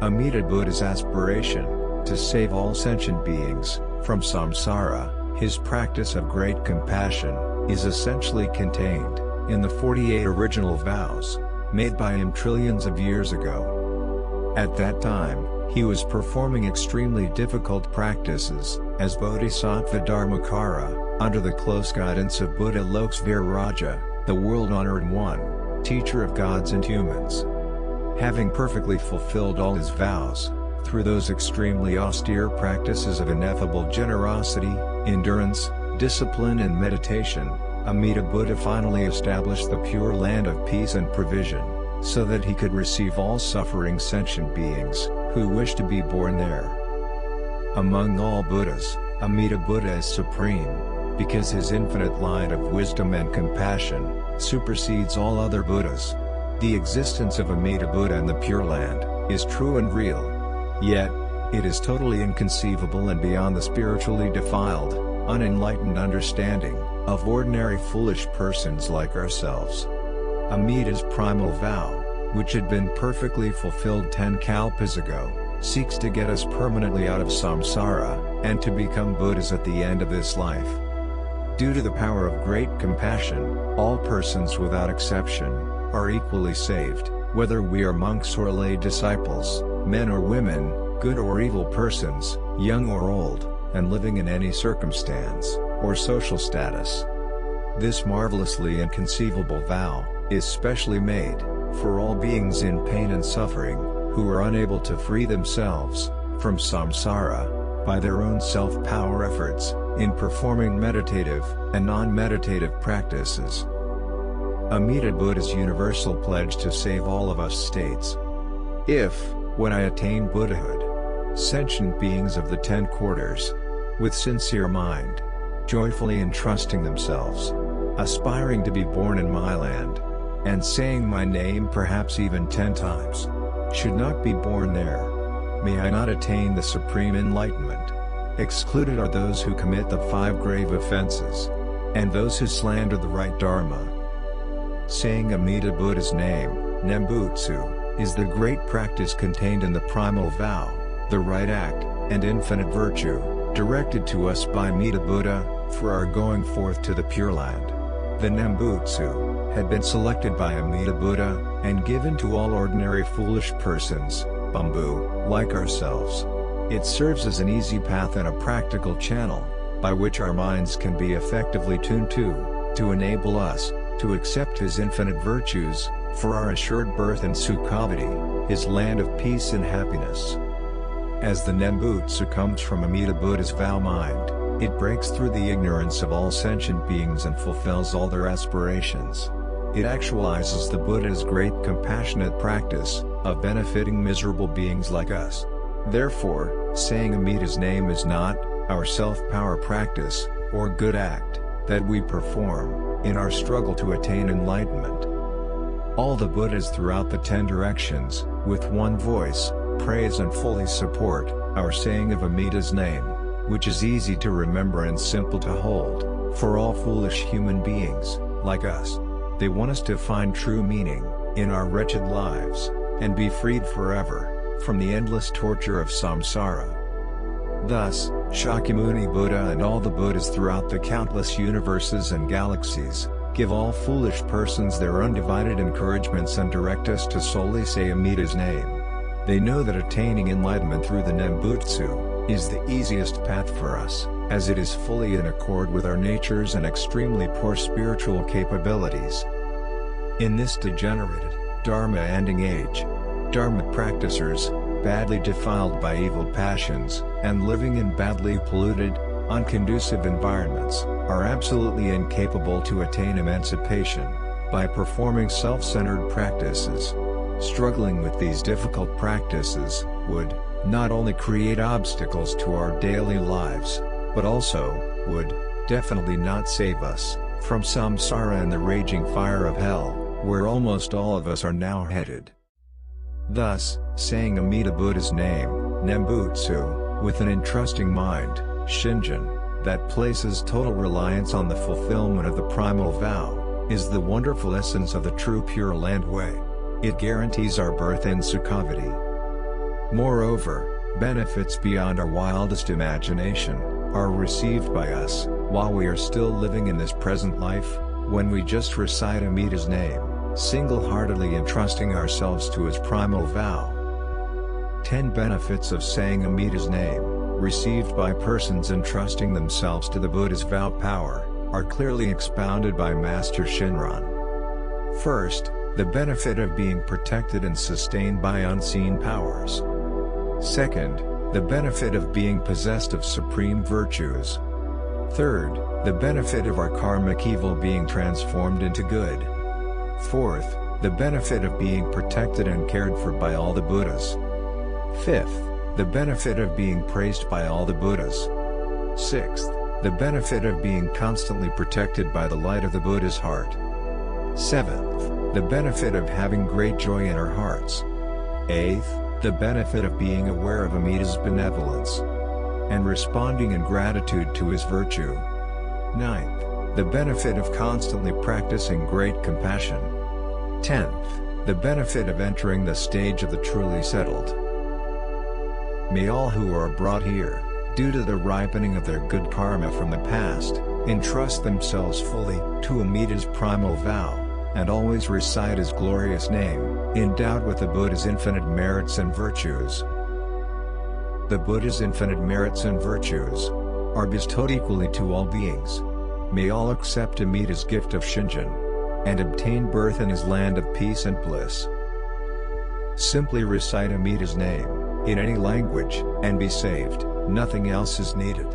Amida Buddha's aspiration to save all sentient beings from samsara, his practice of great compassion, is essentially contained in the 48 original vows made by him trillions of years ago. At that time, he was performing extremely difficult practices as Bodhisattva Dharmakara, under the close guidance of Buddha Lokasviraja, the world-honored one, teacher of gods and humans. Having perfectly fulfilled all his vows, through those extremely austere practices of ineffable generosity, endurance, discipline and meditation, Amida Buddha finally established the Pure Land of peace and provision, so that he could receive all suffering sentient beings, who wish to be born there. Among all Buddhas, Amida Buddha is supreme, because his infinite light of wisdom and compassion supersedes all other Buddhas. The existence of Amida Buddha in the Pure Land is true and real. Yet, it is totally inconceivable and beyond the spiritually defiled, unenlightened understanding of ordinary foolish persons like ourselves. Amida's primal vow, which had been perfectly fulfilled 10 kalpas ago, seeks to get us permanently out of samsara, and to become Buddhas at the end of this life. Due to the power of great compassion, all persons without exception are equally saved, whether we are monks or lay disciples, men or women, good or evil persons, young or old, and living in any circumstance or social status. This marvelously inconceivable vow is specially made for all beings in pain and suffering, who are unable to free themselves from samsara by their own self-power efforts in performing meditative and non-meditative practices. Amida Buddha's universal pledge to save all of us states: if, when I attain Buddhahood, sentient beings of the 10 quarters, with sincere mind, joyfully entrusting themselves, aspiring to be born in my land, and saying my name perhaps even 10 times, should not be born there, may I not attain the supreme enlightenment. Excluded are those who commit the 5 grave offenses, and those who slander the right Dharma. Saying Amida Buddha's name, Nembutsu, is the great practice contained in the primal vow, the right act, and infinite virtue, directed to us by Amida Buddha, for our going forth to the Pure Land. The Nembutsu had been selected by Amida Buddha, and given to all ordinary foolish persons, bamboo, like ourselves. It serves as an easy path and a practical channel, by which our minds can be effectively tuned to enable us to accept his infinite virtues, for our assured birth in Sukhavati, his land of peace and happiness. As the Nembutsu comes from Amida Buddha's vow mind, it breaks through the ignorance of all sentient beings and fulfills all their aspirations. It actualizes the Buddha's great compassionate practice of benefiting miserable beings like us. Therefore, saying Amida's name is not our self-power practice or good act that we perform in our struggle to attain enlightenment. All the Buddhas throughout the 10 directions, with one voice, praise and fully support our saying of Amida's name, which is easy to remember and simple to hold, for all foolish human beings, like us. They want us to find true meaning in our wretched lives, and be freed forever from the endless torture of samsara. Thus, Shakyamuni Buddha and all the Buddhas throughout the countless universes and galaxies, give all foolish persons their undivided encouragements and direct us to solely say Amida's name. They know that attaining enlightenment through the Nembutsu is the easiest path for us, as it is fully in accord with our natures and extremely poor spiritual capabilities. In this degenerated, Dharma-ending age, Dharma practicers, badly defiled by evil passions, and living in badly polluted, unconducive environments, are absolutely incapable to attain emancipation by performing self-centered practices. Struggling with these difficult practices would not only create obstacles to our daily lives, but also would definitely not save us from samsara and the raging fire of hell, where almost all of us are now headed. Thus, saying Amida Buddha's name, Nembutsu, with an entrusting mind, Shinjin, that places total reliance on the fulfillment of the primal vow, is the wonderful essence of the true Pure Land way. It guarantees our birth in Sukhavati. Moreover, benefits beyond our wildest imagination are received by us while we are still living in this present life, when we just recite Amida's name, single-heartedly entrusting ourselves to his primal vow. 10 benefits of saying Amida's name, received by persons entrusting themselves to the Buddha's vow power, are clearly expounded by Master Shinran. First, the benefit of being protected and sustained by unseen powers. Second, the benefit of being possessed of supreme virtues. Third, the benefit of our karmic evil being transformed into good. Fourth, the benefit of being protected and cared for by all the Buddhas. Fifth, the benefit of being praised by all the Buddhas. Sixth, the benefit of being constantly protected by the light of the Buddha's heart. Seventh, the benefit of having great joy in our hearts. Eighth, the benefit of being aware of Amida's benevolence and responding in gratitude to his virtue. Ninth, the benefit of constantly practicing great compassion. 10th, the benefit of entering the stage of the truly settled. May all who are brought here, due to the ripening of their good karma from the past, entrust themselves fully to Amida's primal vow, and always recite his glorious name, endowed with the Buddha's infinite merits and virtues. The Buddha's infinite merits and virtues are bestowed equally to all beings. May all accept Amida's gift of Shinjin and obtain birth in his land of peace and bliss. Simply recite Amida's name in any language and be saved. Nothing else is needed.